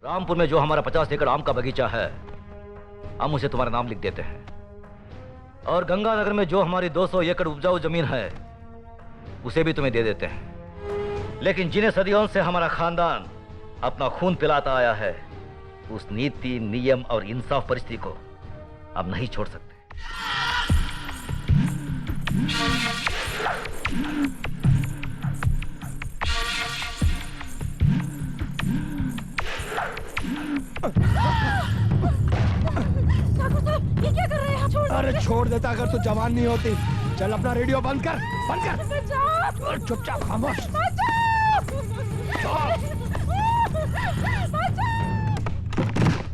रामपुर में जो हमारा 50 एकड़ आम का बगीचा है, हम उसे तुम्हारा नाम लिख देते हैं। और गंगानगर में जो हमारी 200 एकड़ उपजाऊ जमीन है, उसे भी तुम्हें दे देते हैं। लेकिन जिन्हें सदियों से हमारा खानदान अपना खून पिलाता आया है, उस नीति, नियम और इंसाफ परिस्थिति को अब नहीं छोड़ सकते। ये क्या कर रहे हैं? छोड़ अरे छोड़ देता अगर तो जवान नहीं होती। चल अपना रेडियो बंद कर, बंद कर। बचाओ! चुपचाप खामोश।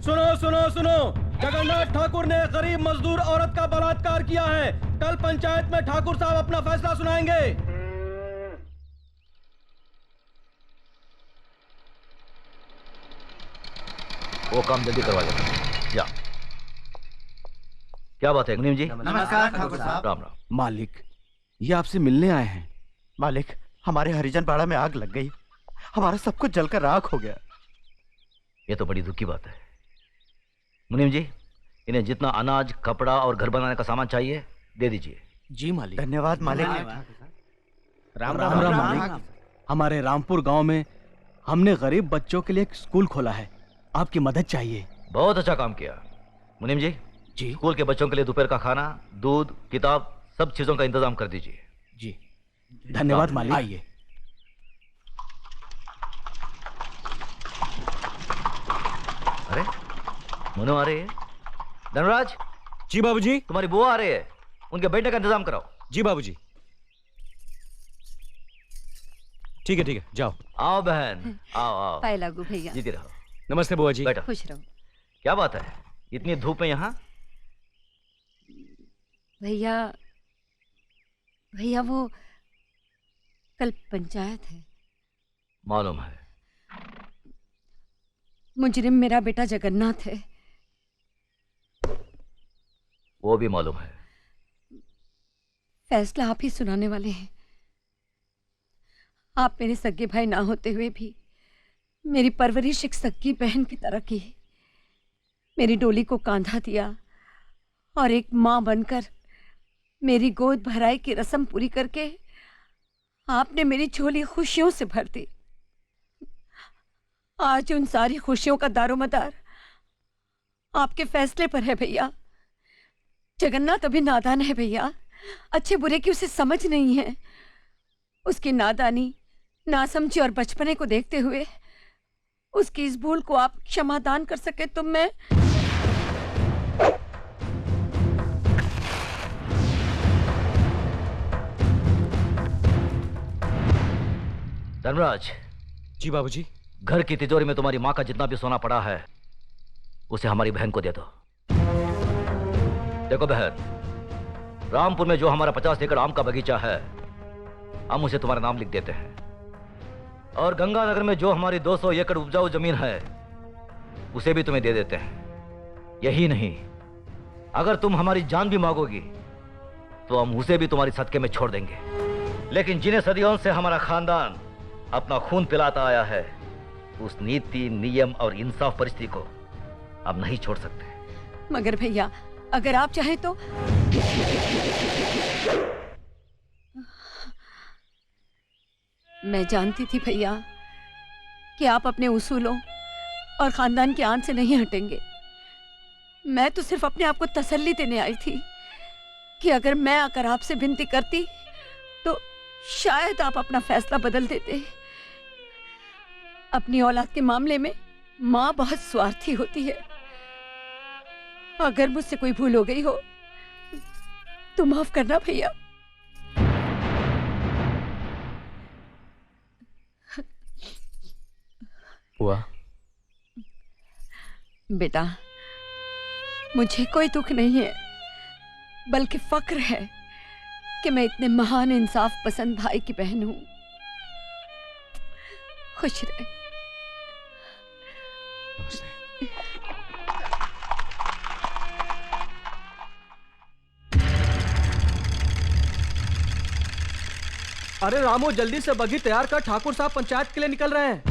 सुनो सुनो सुनो, जगन्नाथ ठाकुर ने गरीब मजदूर औरत का बलात्कार किया है। कल पंचायत में ठाकुर साहब अपना फैसला सुनाएंगे। वो काम जल्दी करवा लेना। जा। क्या बात है मुनीम जी? नमस्कार ठाकुर साहब। राम राम। मालिक, ये आपसे मिलने आए हैं। मालिक, हमारे हरिजन पाड़ा में आग लग गई, हमारा सब कुछ जलकर राख हो गया। ये तो बड़ी दुख की बात है। मुनीम जी, इन्हें जितना अनाज, कपड़ा और घर बनाने का सामान चाहिए दे दीजिए। जी मालिक। धन्यवाद मालिक। राम राम राम मालिक। हमारे रामपुर गांव में हमने गरीब बच्चों के लिए एक स्कूल खोला है, आपकी मदद चाहिए। बहुत अच्छा काम किया। मुनीम जी, जी स्कूल के बच्चों के लिए दोपहर का खाना, दूध, किताब, सब चीजों का इंतजाम कर दीजिए। जी धन्यवाद मालिक। आइए। अरे मुनो आ रही है। धनराज। जी बाबूजी। तुम्हारी बुआ आ रही है, उनके बैठने का इंतजाम कराओ। जी बाबूजी। ठीक है, जाओ। आओ बहन, आओ आओ। पाए लागू भैया। जीती रहो। नमस्ते बुआ जी। बैठो। खुश रहो। क्या बात है, इतनी धूप में यहाँ? भैया भैया वो कल पंचायत है। मालूम है। मुजरिम मेरा बेटा जगन्नाथ है। वो भी मालूम है। फैसला आप ही सुनाने वाले हैं। आप मेरे सगे भाई ना होते हुए भी मेरी परवरिश एक सगी बहन की तरह की। मेरी डोली को कांधा दिया और एक मां बनकर मेरी गोद भराई की रस्म पूरी करके आपने मेरी झोली खुशियों से भर दी। आज उन सारी खुशियों का दारोमदार आपके फैसले पर है भैया। जगन्नाथ अभी नादान है भैया, अच्छे बुरे की उसे समझ नहीं है। उसकी नादानी, नासमझी और बचपने को देखते हुए उसकी इस भूल को आप क्षमादान कर सके तो मैं। धनराज। जी बाबूजी। घर की तिजोरी में तुम्हारी माँ का जितना भी सोना पड़ा है, उसे हमारी बहन को दे दो। देखो बहन, रामपुर में जो हमारा 50 एकड़ आम का बगीचा है, हम उसे तुम्हारा नाम लिख देते हैं। और गंगानगर में जो हमारी 200 एकड़ उपजाऊ जमीन है, उसे भी तुम्हें दे देते हैं। यही नहीं, अगर तुम हमारी जान भी मांगोगी तो हम उसे भी तुम्हारी सदके में छोड़ देंगे। लेकिन जिन्हें सदियों से हमारा खानदान अपना खून पिलाता आया है, उस नीति, नियम और इंसाफ परिस्थिति को अब नहीं छोड़ सकते। मगर भैया, अगर आप चाहें तो। मैं जानती थी भैया कि आप अपने उसूलों और खानदान की आन से नहीं हटेंगे। मैं तो सिर्फ अपने आप को तसल्ली देने आई थी कि अगर मैं आकर आपसे विनती करती तो शायद आप अपना फैसला बदल देते। अपनी औलाद के मामले में माँ बहुत स्वार्थी होती है। अगर मुझसे कोई भूल हो गई हो तो माफ करना भैया। बुआ। बेटा, मुझे कोई दुख नहीं है, बल्कि फक्र है कि मैं इतने महान इंसाफ पसंद भाई की बहन हूं। खुश रहे। अरे रामू, जल्दी से बग्घी तैयार कर, ठाकुर साहब पंचायत के लिए निकल रहे हैं।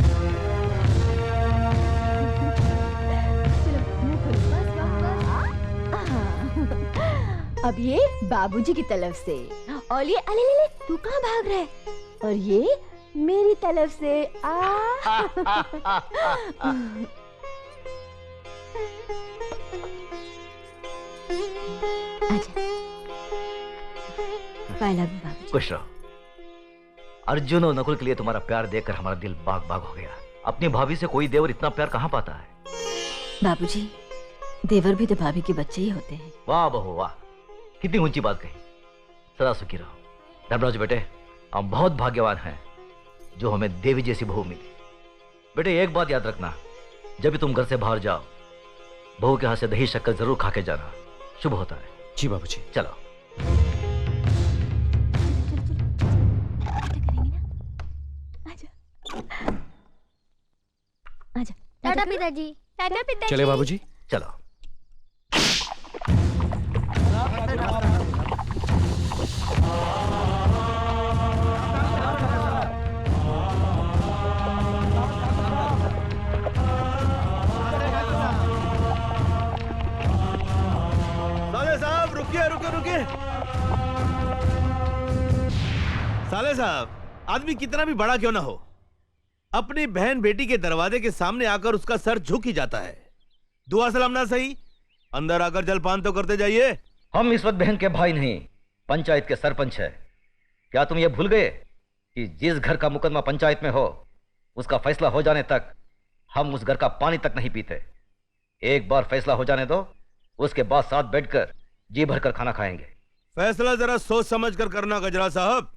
अब ये बाबूजी की तरफ से, और ये अले ले ले, तू कहाँ भाग रहा है? और ये मेरी तरफ से बाय लव यू बाबूजी। खुश रहो। अर्जुन और नकुल के लिए तुम्हारा प्यार देखकर हमारा दिल बाग बाग हो गया। अपनी भाभी से कोई देवर इतना प्यार कहाँ पाता है? बाबूजी, देवर भी तो भाभी के बच्चे ही होते हैं। वाह बहू वाह, कितनी ऊंची बात कही। सदा सुखी रहो। धर्मराज बेटे, हम बहुत भाग्यवान हैं जो हमें देवी जैसी बहू मिली। बेटे एक बात याद रखना, जब भी तुम घर से बाहर जाओ, बहू के हाथ से दही शक्कर जरूर खा के जाना, शुभ होता है। जी बाबूजी। चलो। आजा। टाटा पिताजी। टाटा पिताजी। चले बाबूजी। चलो। साले साहब रुकिए रुकिए रुकिए। साले साहब, आदमी कितना भी बड़ा क्यों ना हो, अपनी बहन बेटी के दरवाजे के सामने आकर उसका सर झुक ही जाता है। दुआ सलाम ना सही, अंदर आकर जलपान तो करते जाइए। हम इस वक्त बहन के भाई नहीं, पंचायत के सरपंच है। क्या तुम ये भूल गए कि जिस घर का मुकदमा पंचायत में हो, उसका फैसला हो जाने तक हम उस घर का पानी तक नहीं पीते। एक बार फैसला हो जाने दो, उसके बाद साथ बैठकर जी भरकर खाना खाएंगे। फैसला जरा सोच समझ कर करना गजरा साहब।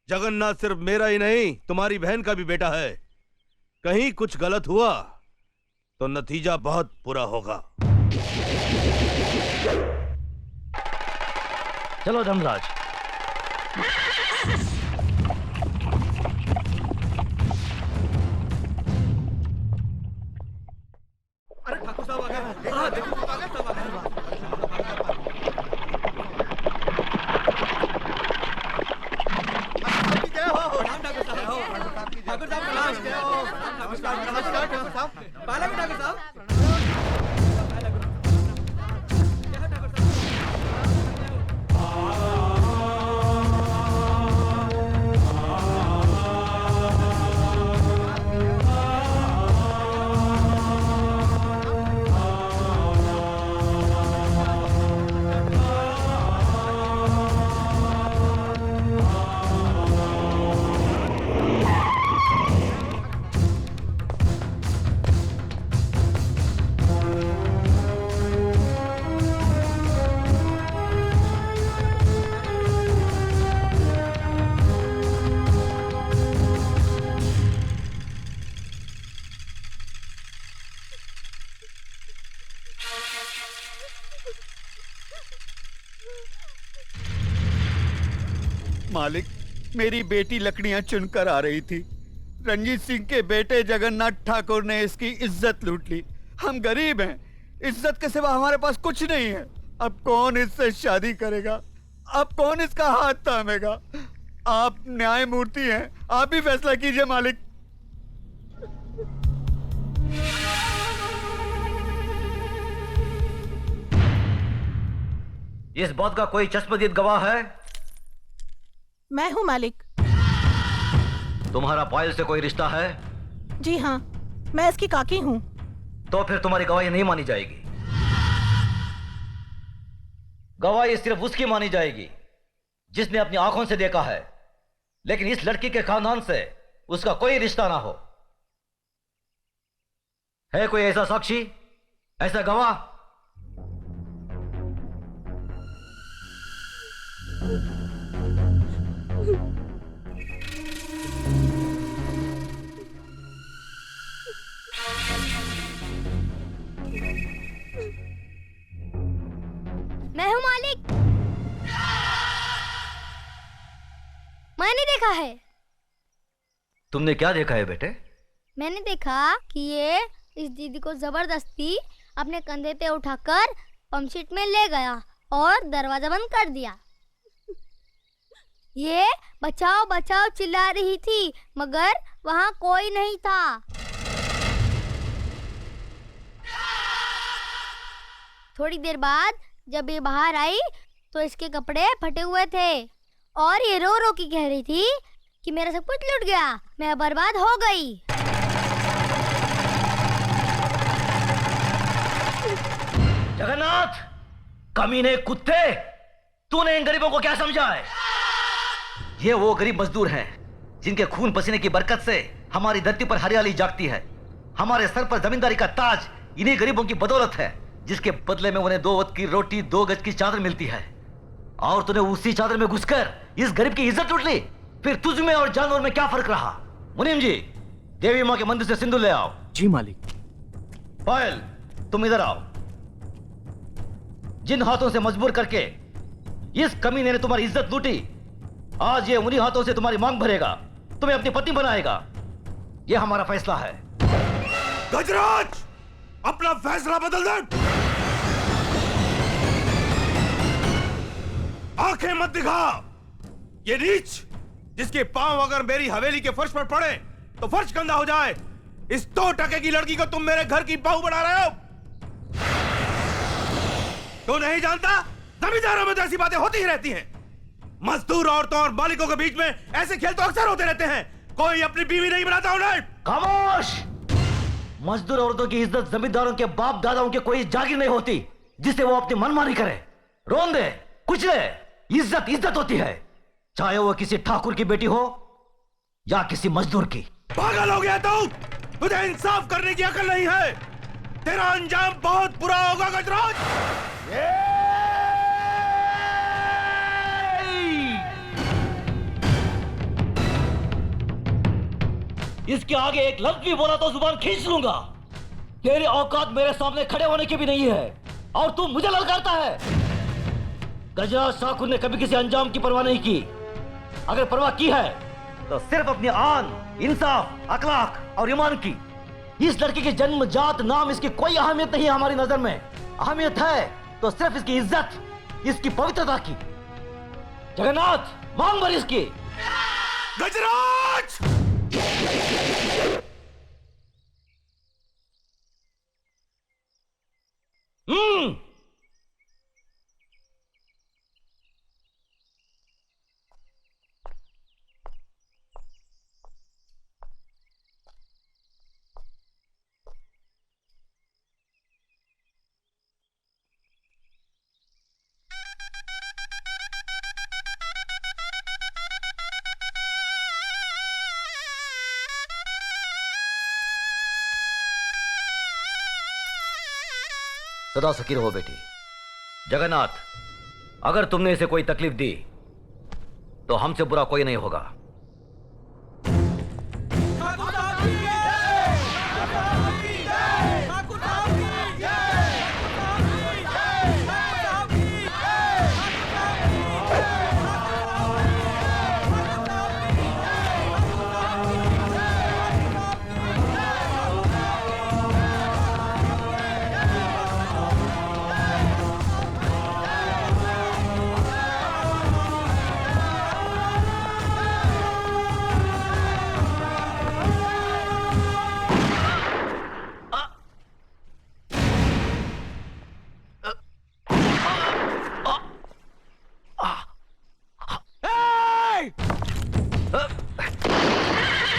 जगन्नाथ सिर्फ मेरा ही नहीं, तुम्हारी बहन का भी बेटा है। कहीं कुछ गलत हुआ तो नतीजा बहुत बुरा होगा। चलो धर्मराज। अरे ठाकुर साहब आ गए। हाँ, देखो आ गए, सब आ गए। ठाकुर साहब प्रणाम। ठाकुर साहब पहले भी ठाकुर साहब। मालिक, मेरी बेटी लकड़ियां चुनकर आ रही थी। रंजीत सिंह के बेटे जगन्नाथ ठाकुर ने इसकी इज्जत लूट ली। हम गरीब हैं, इज्जत के सिवा हमारे पास कुछ नहीं है। अब कौन इससे शादी करेगा? अब कौन इसका हाथ थामेगा? आप न्यायमूर्ति हैं, आप ही फैसला कीजिए मालिक। इस बात का कोई चश्मदीद गवाह है? मैं हूँ मालिक। तुम्हारा पायल से कोई रिश्ता है? जी हाँ, मैं इसकी काकी हूँ। तो फिर तुम्हारी गवाही नहीं मानी जाएगी। गवाही सिर्फ उसकी मानी जाएगी जिसने अपनी आंखों से देखा है, लेकिन इस लड़की के खानदान से उसका कोई रिश्ता ना हो। है कोई ऐसा साक्षी, ऐसा गवाह? मैं हूँ मालिक। मैंने देखा है। तुमने क्या देखा है बेटे? मैंने देखा कि ये इस दीदी को जबरदस्ती अपने कंधे पे उठाकर पंपशीट में ले गया और दरवाजा बंद कर दिया। ये बचाओ बचाओ चिल्ला रही थी, मगर वहां कोई नहीं था। थोड़ी देर बाद जब ये बाहर आई तो इसके कपड़े फटे हुए थे और ये रो रो के कह रही थी कि मेरा सब कुछ लुट गया, मैं बर्बाद हो गई। जगन्नाथ, कमीने कुत्ते, तूने इन गरीबों को क्या समझा है? ये वो गरीब मजदूर हैं जिनके खून पसीने की बरकत से हमारी धरती पर हरियाली जागती है। हमारे सर पर जमींदारी का ताज इन्हीं गरीबों की बदौलत है, जिसके बदले में उन्हें 2 वक्त की रोटी, 2 गज की चादर मिलती है। और तूने उसी चादर में घुसकर इस गरीब की इज्जत लूट ली। फिर तुझ में और जानवर में क्या फर्क रहा? मुनीम जी, देवी माँ के मंदिर से सिंदूर ले आओ। जी मालिक। पायल, तुम इधर आओ। जिन हाथों से मजबूर करके इस कमीने ने तुम्हारी इज्जत लूटी, आज ये उन्हीं हाथों से तुम्हारी मांग भरेगा, तुम्हें अपनी पत्नी बनाएगा। ये हमारा फैसला है। गजराज, अपना फैसला बदल दे। आंखें मत दिखा। ये नीच जिसके पांव अगर मेरी हवेली के फर्श पर पड़े तो फर्श गंदा हो जाए, इस 2 टके की लड़की को तुम मेरे घर की बहू बना रहे हो। तो नहीं जानता, जमींदारों में तो ऐसी बातें होती ही रहती हैं। मजदूर औरतों और मालिकों के बीच में ऐसे खेल तो अक्सर होते रहते हैं। कोई अपनी बीवी नहीं बनाता उन्हें। खामोश! मजदूर औरतों की इज्जत जमींदारों के बाप दादाओं के कोई जागीर नहीं होती जिसे वो अपनी मनमानी करे, रोन दे, कुचले। इज्जत इज्जत होती है, चाहे वो किसी ठाकुर की बेटी हो या किसी मजदूर की। पागल हो गया तू? तुझे इंसाफ करने की अकल नहीं है। तेरा अंजाम बहुत बुरा होगा गजराज। इसके आगे एक लफ्ज भी बोला तो जुबान खींच लूंगा। तेरी औकात मेरे सामने खड़े होने की भी नहीं है और तू मुझे ललकारता है। गजराज ठाकुर ने कभी किसी अंजाम की परवाह नहीं की। अगर परवाह की है तो सिर्फ अपनी आन, इंसाफ, अखलाक और ईमान की। इस लड़के की जन्म, जात, नाम, इसकी कोई अहमियत नहीं है हमारी नजर में। अहमियत है तो सिर्फ इसकी इज्जत, इसकी पवित्रता की। जगन्नाथ, मांग भर इसकी। गजराज! सदा सुखी रहो बेटी। जगन्नाथ, अगर तुमने इसे कोई तकलीफ दी तो हमसे बुरा कोई नहीं होगा।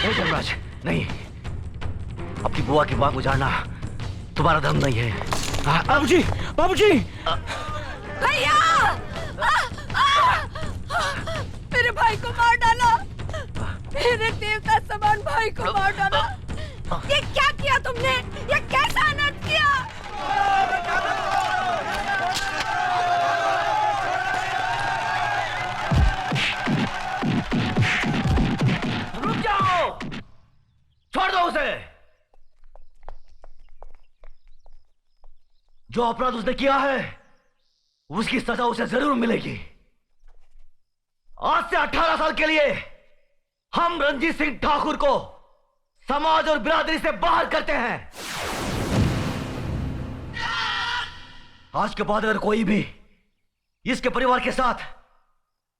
धर्मराज, नहीं, अपनी बुआ की बात गुजारना तुम्हारा धर्म नहीं है। बाबूजी, बाबूजी! भैया! मेरे भाई को मार डाला, मेरे देवता समान भाई को मार डाला। ये क्या किया तुमने? ये कैसा अनर्थ किया? रुक जाओ, छोड़ दो उसे। जो अपराध उसने किया है उसकी सजा उसे जरूर मिलेगी। आज से 18 साल के लिए हम रणजीत सिंह ठाकुर को समाज और बिरादरी से बाहर करते हैं। आज के बाद अगर कोई भी इसके परिवार के साथ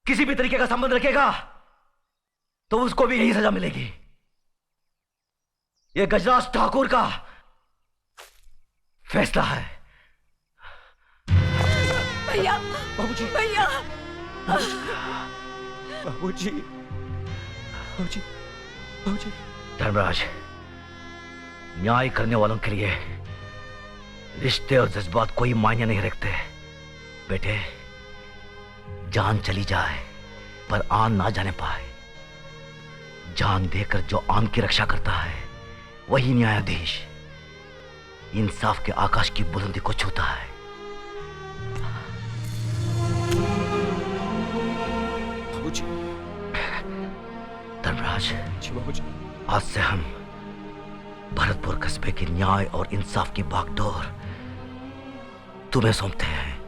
किसी भी तरीके का संबंध रखेगा तो उसको भी यही सजा मिलेगी। यह गजराज ठाकुर का फैसला है। भैया बाबूजी भैया बाबूजी बाबूजी बाबूजी। धर्मराज, न्याय करने वालों के लिए रिश्ते और जज्बात कोई मायने नहीं रखते। बेटे, जान चली जाए पर आन ना जाने पाए। जान देकर जो आन की रक्षा करता है वही न्यायाधीश इंसाफ के आकाश की बुलंदी को छूता है। बाबूजी। धर्मराज, जी बाबूजी। आज से हम भरतपुर कस्बे के न्याय और इंसाफ की बागडोर तुम्हें सौंपते हैं।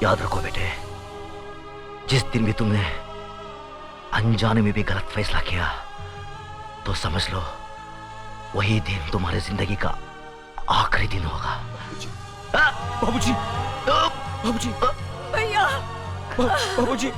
याद रखो बेटे, जिस दिन भी तुमने अनजाने में भी गलत फैसला किया तो समझ लो वही दिन तुम्हारी जिंदगी का आखिरी दिन होगा। बाबूजी बाबूजी भैया बाबूजी